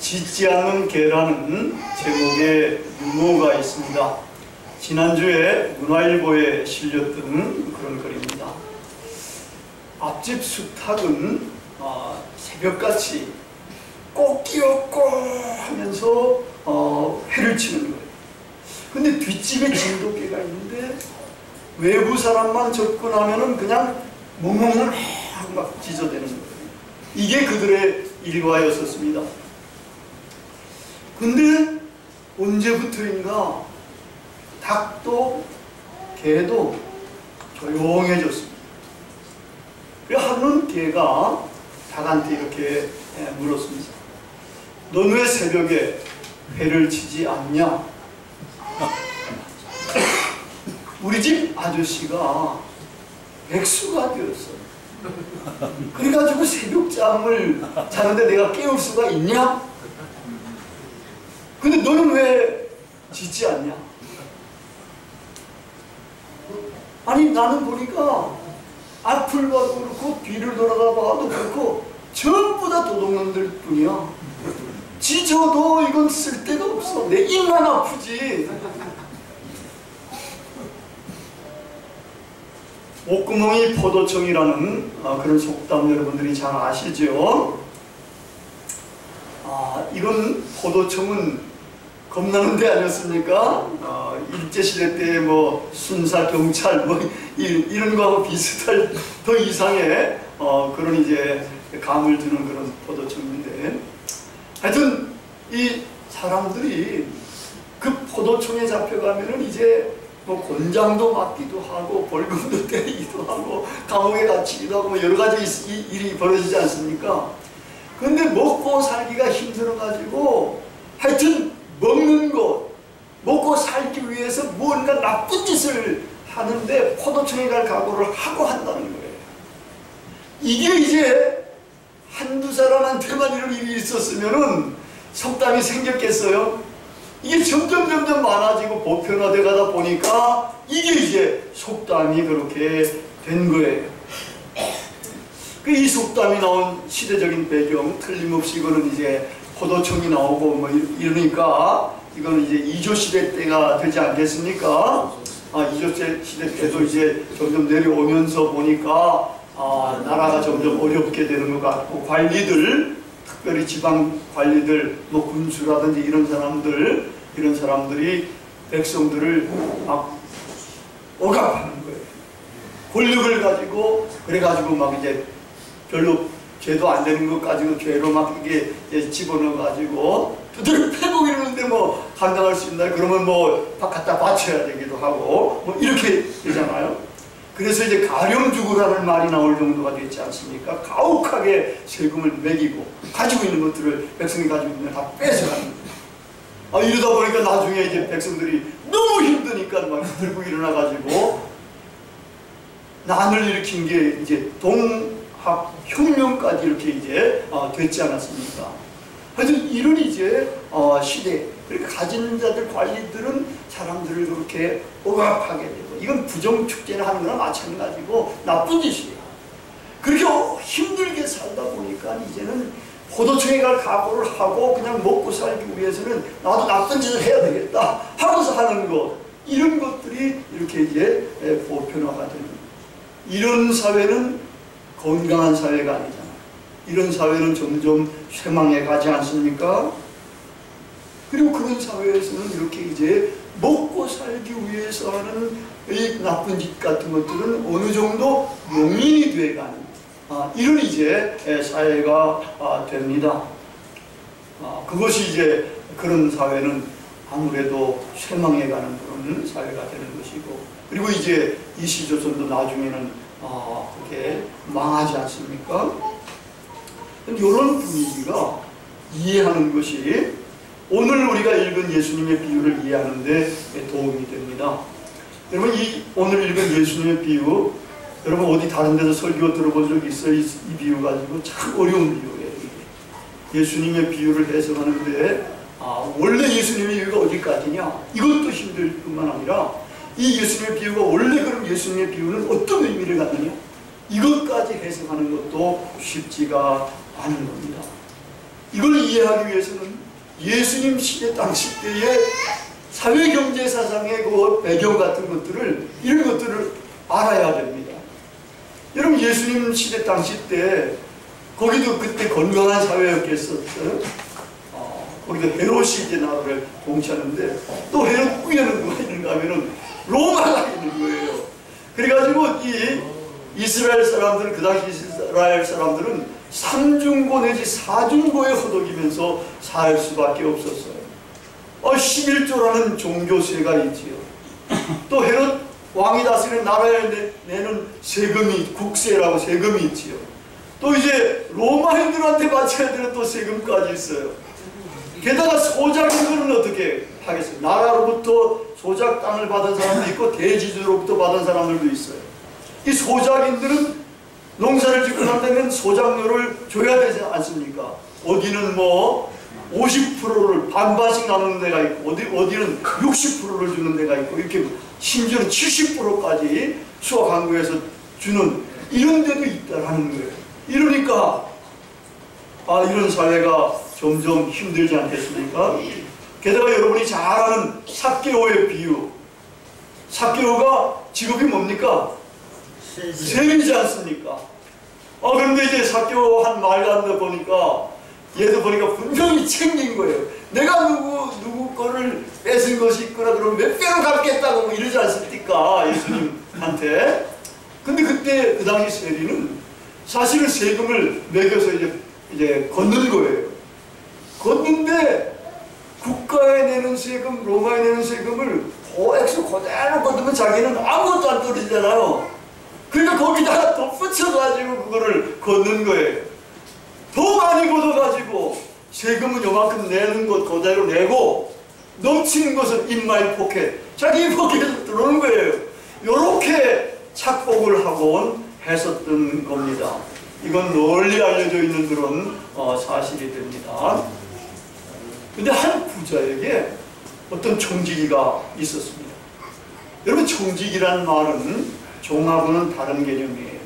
짖지 않는 개라는 제목의 유머가 있습니다. 지난주에 문화일보에 실렸던 그런 글입니다. 앞집 숙탁은 새벽같이 꼬끼었고 하면서 회를 치는 거예요. 근데 뒷집에 진돗개가 있는데 외부 사람만 접근하면은 그냥 멍멍을 막 짖어대는 거예요. 이게 그들의 일과였었습니다. 근데 언제부터인가 닭도 개도 조용해졌습니다. 그래서 하루는 개가 닭한테 이렇게 물었습니다. 넌 왜 새벽에 회를 치지 않냐? 우리 집 아저씨가 백수가 되었어. 그래가지고 새벽잠을 자는데 내가 깨울 수가 있냐? 근데 너는 왜 짖지 않냐? 아니 나는 보니까 앞을 봐도 그렇고 뒤를 돌아봐도 그렇고 전부 다 도둑놈들 뿐이야. 짖어도 이건 쓸데가 없어. 내 입만 아프지. 목구멍이 포도청이라는 그런 속담 여러분들이 잘 아시죠? 이건 포도청은 겁나는 데 아니었습니까? 일제시대 때 뭐 순사 경찰 뭐 이런 거하고 비슷할 더 이상의 그런 이제 감을 주는 그런 포도청인데, 하여튼 이 사람들이 그 포도청에 잡혀가면은 이제 뭐 곤장도 맞기도 하고 벌금도 때리기도 하고 감옥에 갇히기도 하고 뭐 여러 가지 일이 벌어지지 않습니까? 근데 먹고 살기가 힘들어가지고 하여튼 먹는 것, 먹고 살기 위해서 뭔가 나쁜 짓을 하는데 포도청에 갈 각오를 하고 한다는 거예요. 이게 이제 한두 사람한테만 이런 일이 있었으면은 속담이 생겼겠어요? 이게 점점 많아지고 보편화돼 가다 보니까 이게 이제 속담이 그렇게 된 거예요. 이 속담이 나온 시대적인 배경, 틀림없이 이거는 이제 포도청이 나오고 뭐 이러니까 이거는 이제 이조 시대 때가 되지 않겠습니까? 이조 시대 때도 이제 점점 내려오면서 보니까 나라가 점점 어렵게 되는 것 같고, 관리들, 특별히 지방 관리들, 뭐 군수라든지 이런 사람들이 백성들을 막 억압하는 거예요. 권력을 가지고, 그래가지고 막 이제 별로 죄도 안 되는 것 가지고 죄로 막 이게 집어넣어가지고 두드려 패고 이러는데 뭐 감당할 수 있나? 그러면 뭐 갖다 바쳐야 되기도 하고 뭐 이렇게 되잖아요. 그래서 이제 가렴주구라는 말이 나올 정도가 됐지 않습니까? 가혹하게 세금을 매기고 가지고 있는 것들을, 백성이 가지고 있는 걸 다 뺏어가는 거예요. 이러다 보니까 나중에 이제 백성들이 너무 힘드니까 막 들고 일어나가지고 난을 일으킨 게 이제 혁명까지 이렇게 이제 됐지 않았습니까? 하여튼 이런 이제 시대, 그러니까 가진 자들, 관리들은 사람들을 그렇게 억압하게 되고, 이건 부정축제를 하는 거나 마찬가지고 나쁜 짓이에요. 그렇게 힘들게 살다 보니까 이제는 포도청에 갈 각오를 하고 그냥 먹고 살기 위해서는 나도 나쁜 짓을 해야 되겠다 하고서 하는 것, 이런 것들이 이렇게 이제 보편화가 되는 거예요. 이런 사회는 건강한 사회가 아니잖아요. 이런 사회는 점점 쇠망해 가지 않습니까? 그리고 그런 사회에서는 이렇게 이제 먹고 살기 위해서 하는 이 나쁜 짓 같은 것들은 어느 정도 용인이 돼가는 이런 이제 사회가 됩니다. 그것이 이제 그런 사회는 아무래도 쇠망해가는 그런 사회가 되는 것이고, 그리고 이제 이시조선도 나중에는 그게 망하지 않습니까? 이런 분위기가 이해하는 것이 오늘 우리가 읽은 예수님의 비유를 이해하는 데 도움이 됩니다. 여러분, 이 오늘 읽은 예수님의 비유, 여러분 어디 다른 데서 설교 들어본 적 있어요? 이 비유 가지고 참 어려운 비유예요. 예수님의 비유를 해석하는데 원래 예수님의 비유가 어디까지냐? 이것도 힘들 뿐만 아니라 이 예수님의 비유가 원래 그럼 예수님의 비유는 어떤 의미를 갖느냐? 이것까지 해석하는 것도 쉽지가 않은 겁니다. 이걸 이해하기 위해서는 예수님 시대 당시 때의 사회 경제 사상의 그 배경 같은 것들을, 이런 것들을 알아야 됩니다. 여러분, 예수님 시대 당시 때 거기도 그때 건강한 사회였겠었어요. 거기도 헤롯이 이제 나라를 통치하는데, 또 헤롯 후에는 누가 있는가 하면은 로마가 있는 거예요. 그래가지고 이 이스라엘 사람들, 그 당시 이스라엘 사람들은 3중고 내지 4중고에 허덕이면서 살 수밖에 없었어요. 11조라는 종교세가 있지요. 또 헤롯 왕이 다스리는 나라에 내는 세금이, 국세라고 세금이 있지요. 또 이제 로마인들한테 바쳐야 되는 또 세금까지 있어요. 게다가 소작인들은 어떻게 하겠어요? 나라로부터 소작 땅을 받은 사람도 있고 대지주로부터 받은 사람들도 있어요. 이 소작인들은 농사를 짓고 난다면 소작료를 줘야 되지 않습니까? 어디는 뭐 50%를 반반씩 나누는 데가 있고, 어디는 60%를 주는 데가 있고, 이렇게 심지어는 70%까지 수학 한국에서 주는 이런 데도 있다라는 거예요. 이러니까 이런 사회가 점점 힘들지 않겠습니까? 게다가 여러분이 잘 아는 삭개오의 비유, 삭개오가 직업이 뭡니까? 세리지 않습니까? 그런데 이제 삭개오 한 말간다 보니까, 얘도 보니까 분명히 챙긴 거예요. 내가 누구 거를 뺏은 것이 있거나 그러면 몇 배로 갚겠다고 뭐 이러지 않습니까? 예수님한테. 근데 그때 그 당시 세리는 사실은 세금을 매겨서 이제 걷는 거예요. 걷는데 국가에 내는 세금, 로마에 내는 세금을 고액수 그대로 걷으면 자기는 아무것도 안 떨어지잖아요. 그러니까 거기다가 덧붙여가지고 그거를 걷는 거예요. 더 많이 걷어가지고 세금은 요만큼 내는 것 그대로 내고, 넘치는 것은 in my pocket, 자기 포켓에 들어오는 거예요. 요렇게 착복을 하곤 했었던 겁니다. 이건 널리 알려져 있는 그런 사실이 됩니다. 근데 한 부자에게 어떤 청지기가 있었습니다. 여러분, 청지기라는 말은 종하고는 다른 개념이에요.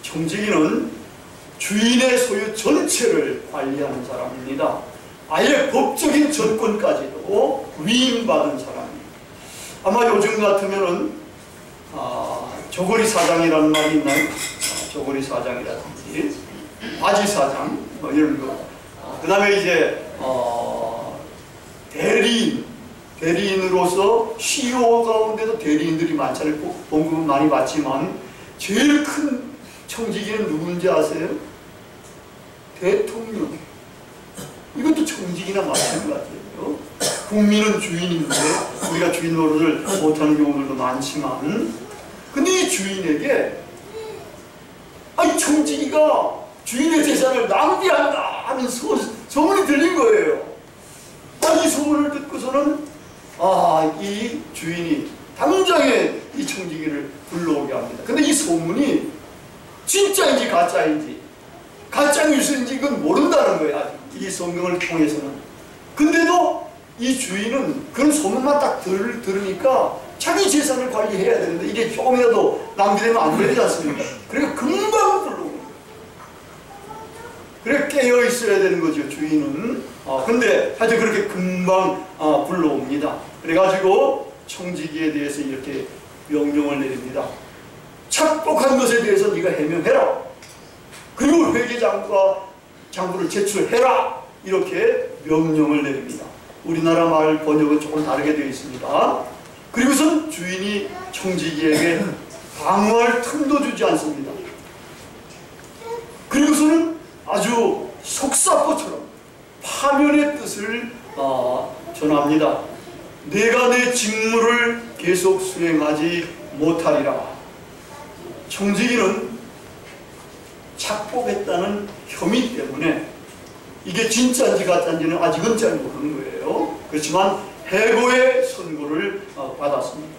청지기는 주인의 소유 전체를 관리하는 사람입니다. 아예 법적인 전권까지도 위임받은 사람입니다. 아마 요즘 같으면은 저고리 사장이라는 말이 있나요? 저고리 사장이라든지 바지 사장 뭐 이런 거. 그 다음에 이제 대리인으로서 CEO 가운데도 대리인들이 많잖아요. 봉급은 많이 받지만 제일 큰 청지기는 누군지 아세요? 대통령. 이것도 청지기나 마찬가지예요. 국민은 주인인데 우리가 주인 노릇을 못하는 경우들도 많지만, 근데 이 주인에게 청지기가 주인의 재산을 낭비한다 하는 소문이 들린 거예요. 이 소문을 듣고서는 이 주인이 당장에 이 청지기를 불러오게 합니다. 근데 이 소문이 진짜인지 가짜 뉴스인지 이건 모른다는 거예요. 아직 이 성경을 통해서는. 근데도 이 주인은 그런 소문만 딱 들으니까 자기 재산을 관리해야 되는데 이게 조금이라도 낭비되면 안 되지 않습니까? 그러니까 금방 불러오는 거예요. 그래 깨어 있어야 되는 거죠, 주인은. 근데 하여튼 그렇게 금방 불러옵니다. 그래가지고 청지기에 대해서 이렇게 명령을 내립니다. 착복한 것에 대해서 네가 해명해라. 그리고 회계장부를 제출해라. 이렇게 명령을 내립니다. 우리나라 말 번역은 조금 다르게 되어 있습니다. 그리고선 주인이 청지기에게 방어할 틈도 주지 않습니다. 그리고서는 아주 속사포처럼 파면의 뜻을 전합니다. 내가 내 직무를 계속 수행하지 못하리라. 청지기는 착복했다는 혐의 때문에 이게 진짜인지 가짜인지는 아직은 잘 모르는 거예요. 그렇지만 해고의 선고를 받았습니다.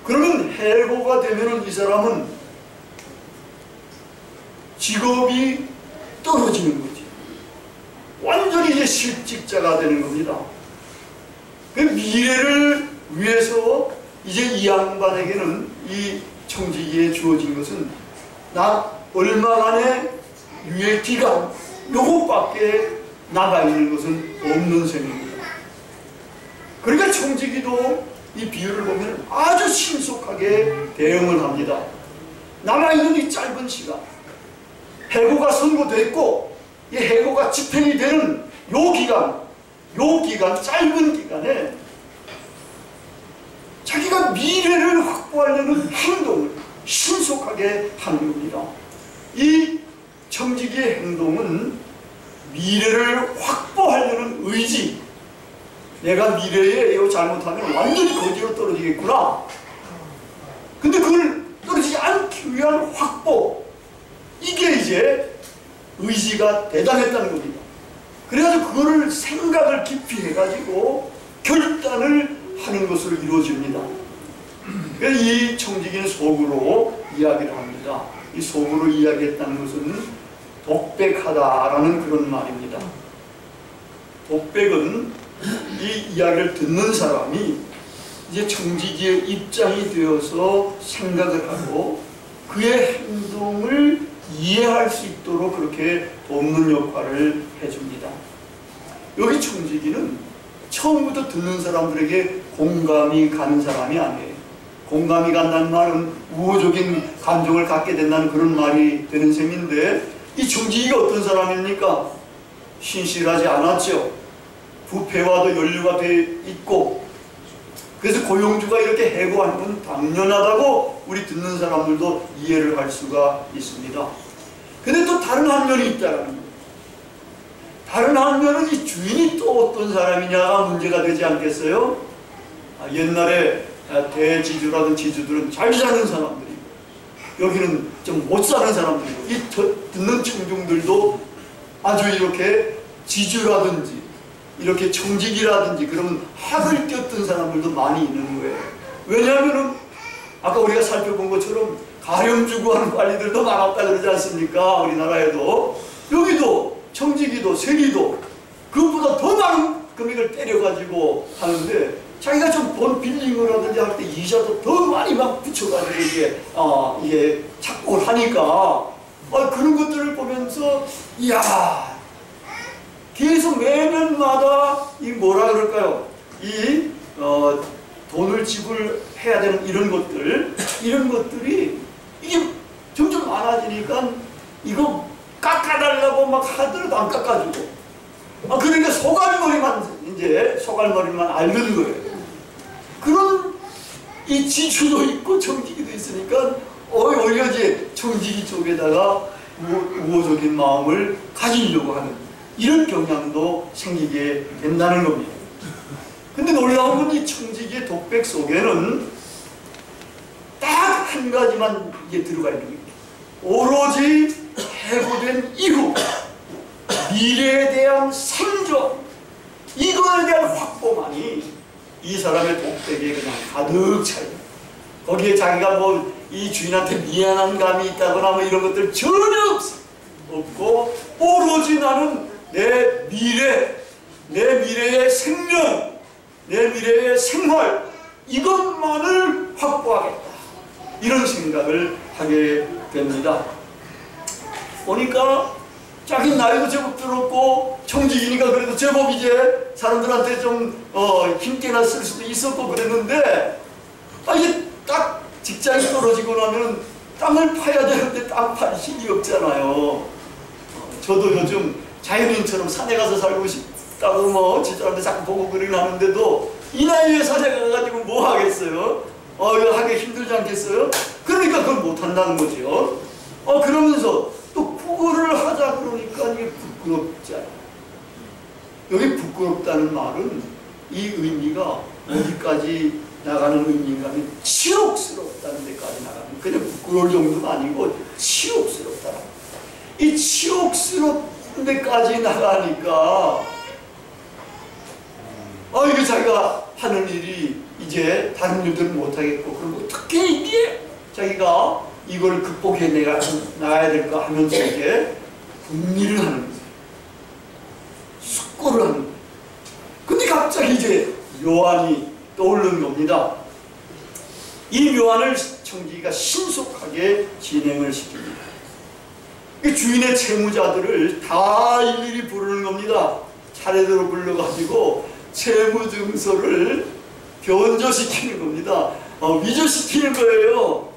그러면 해고가 되면 이 사람은 직업이 떨어지는 거지. 완전히 이제 실직자가 되는 겁니다. 그 미래를 위해서 이제 이 양반에게는 이 청지기에 주어진 것은 나 얼마간의 유예 기간 요것밖에 나가 있는 것은 없는 셈입니다. 그러니까 청지기도 이 비유를 보면 아주 신속하게 대응을 합니다. 남아있는 이 짧은 시간, 해고가 선고됐고 이 해고가 집행이 되는 요 기간, 짧은 기간에 자기가 미래를 확보하려는 행동을 신속하게 하는 겁니다. 이 청지기의 행동은 미래를 확보하려는 의지, 내가 미래에 이거 잘못하면 완전히 거지로 떨어지겠구나. 근데 그걸 떨어지지 않기 위한 확보, 이게 이제 의지가 대단했다는 겁니다. 그래가지고 그거를 생각을 깊이 해가지고 결단을 하는 것으로 이루어집니다. 그래서 이 청지기는 속으로 이야기를 합니다. 이 속으로 이야기했다는 것은 독백하다라는 그런 말입니다. 독백은 이 이야기를 듣는 사람이 이제 청지기의 입장이 되어서 생각을 하고 그의 행동을 이해할 수 있도록 그렇게 돕는 역할을 해줍니다. 여기 청지기는 처음부터 듣는 사람들에게 공감이 가는 사람이 아니에요. 공감이 간다는 말은 우호적인 감정을 갖게 된다는 그런 말이 되는 셈인데, 이 청지기가 어떤 사람입니까? 신실하지 않았죠. 부패와도 연루가 돼 있고, 그래서 고용주가 이렇게 해고하는 건 당연하다고 우리 듣는 사람들도 이해를 할 수가 있습니다. 근데 또 다른 한 면이 있다는 거예요. 다른 한 면은 이 주인이 또 어떤 사람이냐가 문제가 되지 않겠어요? 옛날에 대지주라든 지주들은 잘 사는 사람들이고 여기는 좀 못 사는 사람들이고, 이 듣는 청중들도 아주 이렇게 지주라든지 이렇게 청지기라든지 그러면 학을 띄었던 사람들도 많이 있는 거예요. 왜냐하면 아까 우리가 살펴본 것처럼 가렴 주고 하는 관리들도 많았다 그러지 않습니까? 우리나라에도. 여기도 청지기도 세리도 그것보다 더 많은 금액을 때려가지고 하는데, 자기가 좀 돈 빌린 거라든지 할 때 이자도 더 많이 막 붙여가지고 이게 착복을 하니까 그런 것들을 보면서 이야, 계속 매년마다 이 뭐라 그럴까요? 이 돈을 지불해야 되는 이런 것들이 이게 점점 많아지니까 이거 깎아달라고 막 하더라도 안 깎아주고, 그러니까 소갈머리만 앓는 거예요. 그런 이 지주도 있고 청지기도 있으니까 오히려 이제 청지기 쪽에다가 우호적인 마음을 가지려고 하는 이런 경향도 생기게 된다는 겁니다. 근데 놀라운 건 이 청지기의 독백 속에는 딱 한 가지만 이게 들어가 있는 겁니다. 오로지 해고된 이후 미래에 대한 생존, 이거에 대한 확보만이 이 사람의 독백에 그냥 가득 차요. 거기에 자기가 뭐 이 주인한테 미안한 감이 있다거나 뭐 이런 것들 전혀 없고, 오로지 나는 내 미래의 생명, 내 미래의 생활, 이것만을 확보하겠다, 이런 생각을 하게 됩니다. 보니까 자기 나이도 제법 들었고 청지기니까 그래도 제법 이제 사람들한테 좀 힘께나 쓸 수도 있었고 그랬는데, 이게 딱 직장이 떨어지고 나면 땅을 파야 되는데 땅 팔 힘이 없잖아요. 저도 요즘 자연인처럼 산에 가서 살고 싶다고 뭐 지들한테 자꾸 보고 그러긴 하는데도 이 나이에 산에 가가지고 뭐 하겠어요? 이거 하기 힘들지 않겠어요? 그러니까 그걸 못 한다는 거죠. 그러면서 또 그거를 하자 그러니까 이게 부끄럽잖아요. 여기 부끄럽다는 말은 이 의미가 어디까지 나가는 의미인가 하면 치욕스럽다는 데까지 나가는, 그냥 부끄러울 정도는 아니고 치욕스럽다. 이 치욕스러운 데까지 나가니까 이게 자기가 하는 일이 이제 다른 일들은 못하겠고, 그리고 어떻게 이게 자기가 이걸 극복해 나가야 될까 하면서 이제 궁리를 하는 거예요. 숙고를 하는 거예요. 근데 갑자기 이제 묘안이 떠오르는 겁니다. 이 묘안을 청지기가 신속하게 진행을 시킵니다. 그 주인의 채무자들을 다 일일이 부르는 겁니다. 차례대로 불러가지고 채무증서를 변조시키는 겁니다. 위조시키는 거예요.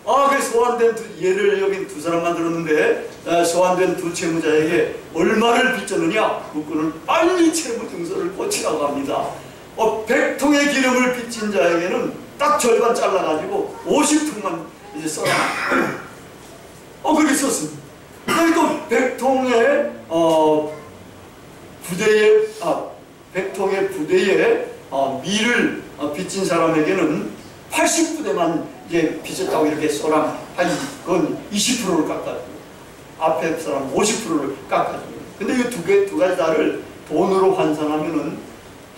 그 소환된 예를 여기 두 사람만 들었는데, 소환된 두 채무자에게 얼마를 빚졌느냐 묻고는 빨리 채무증서를 고치라고 합니다. 100통의 기름을 빚진 자에게는 딱 절반 잘라가지고 50통만 이제 써라. 그렇게 썼습니다. 그러니까 100통의 부대에 밀을 빚진 사람에게는 80부대만 이제 빚었다고 이렇게 써라. 그건 20%를 깎아주고, 앞에 사람 50%를 깎아주고. 근데 이 두 가지 다를 돈으로 환산하면은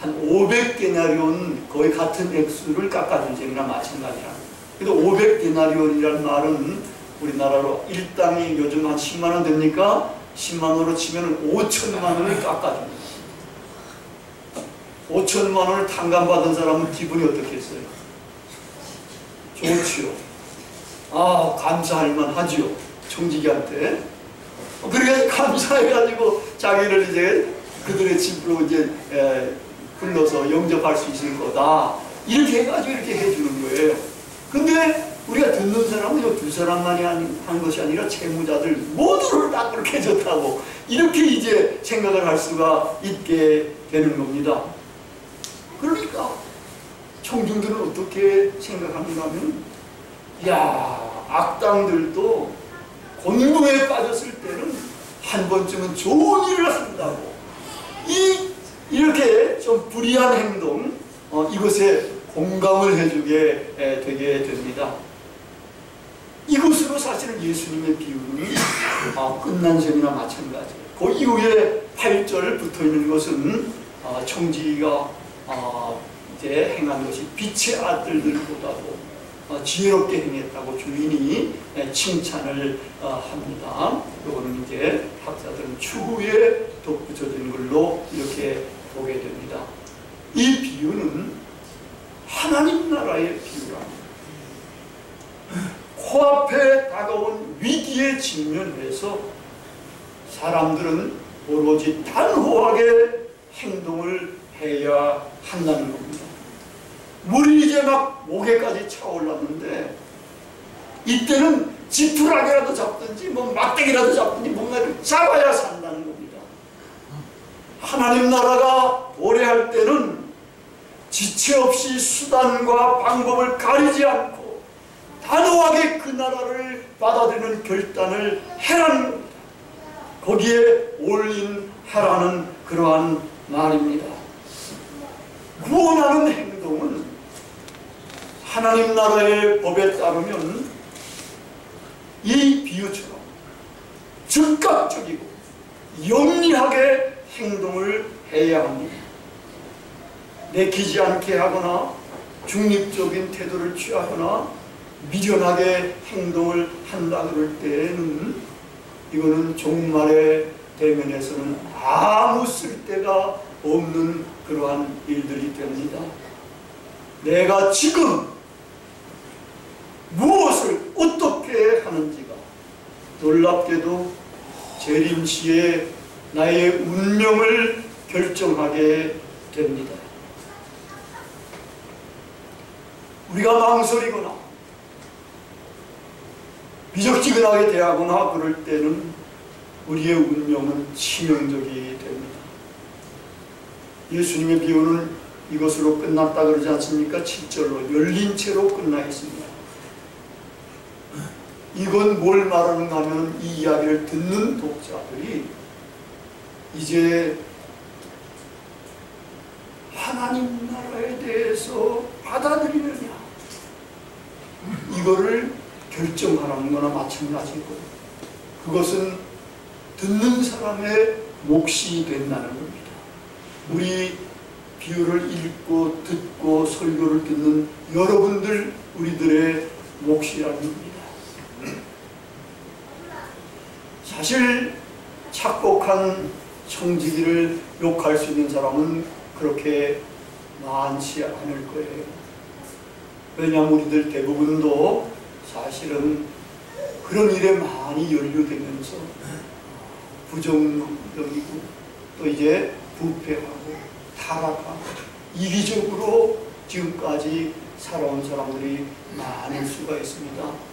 한 500데나리온 거의 같은 액수를 깎아준 셈이나 마찬가지라. 근데 500데나리온이라는 말은 우리나라로 일당이 요즘 한 10만원 됩니까? 10만원으로 치면 5천만원을 깎아줍니다. 5천만원을 탕감받은 사람은 기분이 어떻겠어요? 좋지요. 감사할 만하지요. 청지기한테. 그렇게 감사해가지고 자기를 이제 그들의 집으로 이제 불러서 영접할 수 있을 거다. 이렇게 해가지고 이렇게 해주는 거예요. 근데 우리가 듣는 사람은 두 사람만이 한 것이 아니라 채무자들 모두를 다 그렇게 해줬다고 이렇게 이제 생각을 할 수가 있게 되는 겁니다. 그러니까 청중들은 어떻게 생각합니까 하면, 악당들도 곤궁에 빠졌을 때는 한 번쯤은 좋은 일을 한다고, 이렇게 좀 불의한 행동, 이것에 공감을 해주게 되게 됩니다. 이것으로 사실은 예수님의 비유는 끝난 셈이나 마찬가지예요. 그 이후에 8절 붙어있는 것은 청지기가 이제 행한 것이 빛의 아들들보다도 지혜롭게 행했다고 주인이 칭찬을 합니다. 이거는 이제 학자들은 추후에 덧붙여진 걸로 이렇게 보게 됩니다. 이 비유는 하나님 나라의 비유랍니다. 코앞에 다가온 위기에 직면해서 사람들은 오로지 단호하게 행동을 해야 한다는 겁니다. 물이 이제 막 목에까지 차올랐는데 이때는 지푸라기라도 잡든지 막대기라도 잡든지 뭔가를 잡아야 산다는 겁니다. 하나님 나라가 도래할 때는 지체 없이 수단과 방법을 가리지 않고 단호하게 그 나라를 받아들이는 결단을 해라는 겁니다. 거기에 올인하라는 그러한 말입니다. 구원하는 행동은 하나님 나라의 법에 따르면 이 비유처럼 즉각적이고 영리하게 행동을 해야 합니다. 내키지 않게 하거나 중립적인 태도를 취하거나 미련하게 행동을 한다 그럴 때에는 이거는 종말의 대면에서는 아무 쓸데가 없는 그러한 일들이 됩니다. 내가 지금 무엇을 어떻게 하는지가 놀랍게도 재림시에 나의 운명을 결정하게 됩니다. 우리가 망설이거나 미적지근하게 대하거나 그럴 때는 우리의 운명은 치명적이 됩니다. 예수님의 비유는 이것으로 끝났다 그러지 않습니까? 7절로 열린 채로 끝나 있습니다. 이건 뭘 말하는가 하면 이 이야기를 듣는 독자들이 이제 하나님 나라에 대해서 받아들이느냐 이거를 결정하라는 거나 마찬가지고, 그것은 듣는 사람의 몫이 된다는 겁니다. 우리 비유를 읽고 듣고 설교를 듣는 여러분들 우리들의 몫이라는 겁니다. 사실 착복한 청지기를 욕할 수 있는 사람은 그렇게 많지 않을 거예요. 왜냐하면 우리들 대부분도 사실은 그런 일에 많이 연루되면서 부정적이고 또 이제 부패하고 타락하고 이기적으로 지금까지 살아온 사람들이 많을 수가 있습니다.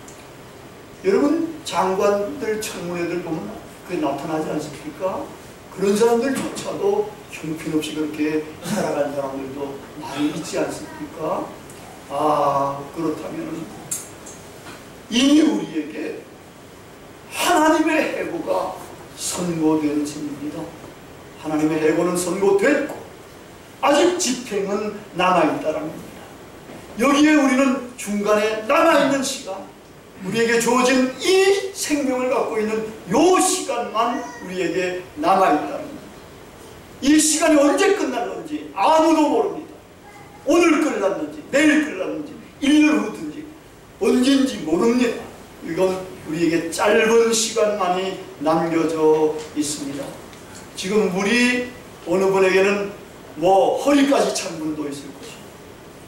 여러분, 장관들, 청문회들 보면 그게 나타나지 않습니까? 그런 사람들조차도 형편없이 그렇게 살아간 사람들도 많이 있지 않습니까? 그렇다면 이미 우리에게 하나님의 해고가 선고된 셈입니다. 하나님의 해고는 선고됐고 아직 집행은 남아있다는 겁니다. 여기에 우리는 중간에 남아있는 시간, 우리에게 주어진 이 생명을 갖고 있는 이 시간만 우리에게 남아있다는 겁니다. 이 시간이 언제 끝날는지 아무도 모릅니다. 오늘 끝났는지 내일 끝났는지 1년 후든지 언제인지 모릅니다. 이건 우리에게 짧은 시간만이 남겨져 있습니다. 지금 우리 어느 분에게는 허리까지 찬 분도 있을 것이고,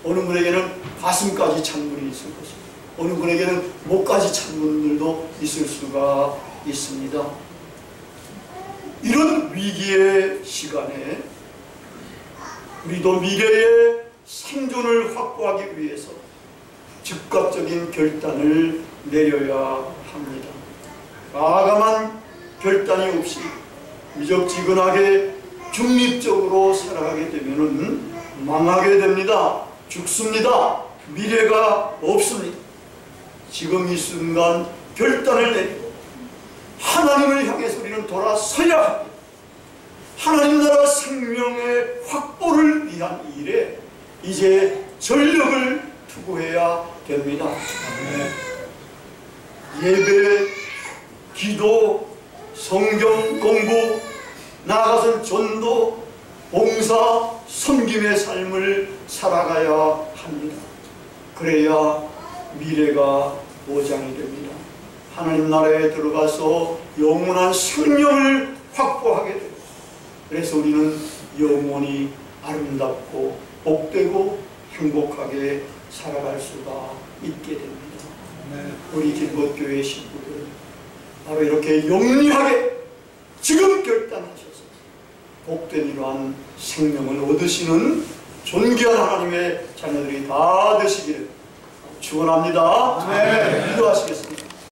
어느 분에게는 가슴까지 찬 분이 있을 것이고, 어느 분에게는 목까지 찬 분들도 있을 수가 있습니다. 이런 위기의 시간에 우리도 미래의 생존을 확보하기 위해서 즉각적인 결단을 내려야 합니다. 과감한 결단이 없이 미적지근하게 중립적으로 살아가게 되면 망하게 됩니다. 죽습니다. 미래가 없습니다. 지금 이 순간 결단을 내리고 하나님을 향해서 우리는 돌아서야 합니다. 하나님 나라 생명의 확보를 위한 일에 이제 전력을 투구해야 됩니다. 예배, 기도, 성경 공부, 나아가서 전도, 봉사, 섬김의 삶을 살아가야 합니다. 그래야 미래가 보장이 됩니다. 하나님 나라에 들어가서 영원한 생명을 확보하게 됩니다. 그래서 우리는 영원히 아름답고 복되고 행복하게 살아갈 수가 있게 됩니다. 우리 길벗교회 식구들은 바로 이렇게 영리하게 지금 결단하셔서 복된 이러한 생명을 얻으시는 존귀한 하나님의 자녀들이 다 되시기를 축원합니다. 기도하시겠습니다.